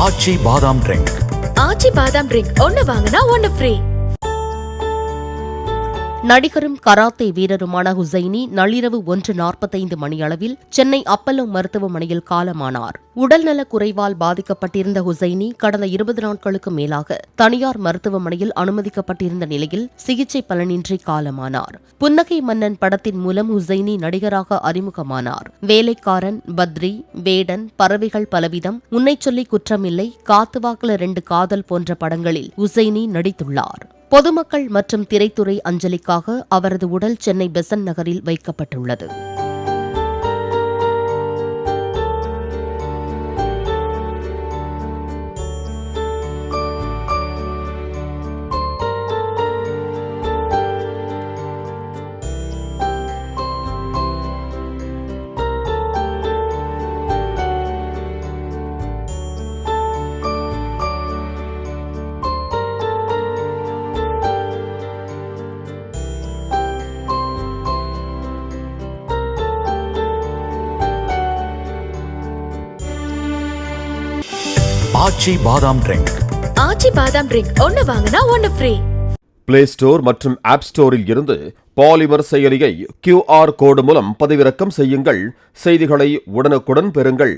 ஆச்சி பாதாம் ட்ரிங்க். ஆச்சி பாதாம் ட்ரிங்க் ஒன்னு வாங்கினா ஒன்னு ஃப்ரீ. நடிகரும் கராத்தே வீரருமான ஹுசைனி நள்ளிரவு 1:45 மணியளவில் சென்னை அப்பல்லோ மருத்துவமனையில் காலமானார். உடல்நலக் குறைவால் பாதிக்கப்பட்டிருந்த ஹுசைனி கடந்த 20 நாட்களுக்கு மேலாக தனியார் மருத்துவமனையில் அனுமதிக்கப்பட்டிருந்த நிலையில் சிகிச்சை பலனின்றி காலமானார். புன்னகை மன்னன் படத்தின் மூலம் ஹுசைனி நடிகராக அறிமுகமானார். வேலைக்காரன், பத்ரி, வேடன், பறவைகள் பலவிதம், உன்னைச் சொல்லி குற்றமில்லை, காத்துவாக்குல 2 காதல் போன்ற படங்களில் ஹுசைனி நடித்துள்ளார். பொதுமக்கள் மற்றும் திரைத்துறை அஞ்சலிக்காக அவரது உடல் சென்னை பெசன்ட் நகரில் வைக்கப்பட்டுள்ளது. ஆச்சி பாதாம் ட்ரிங்க். ஆச்சி பாதாம் ட்ரிங்க் ஒன்னு வாங்கினா ஒன்னு ஃப்ரீ. பிளே ஸ்டோர் மற்றும் ஆப் ஸ்டோரில் இருந்து பாலிமர் செயலியை QR கோடு மூலம் பதிவிறக்கம் செய்யுங்கள். செய்திகளை உடனுக்குடன் பெறுங்கள்.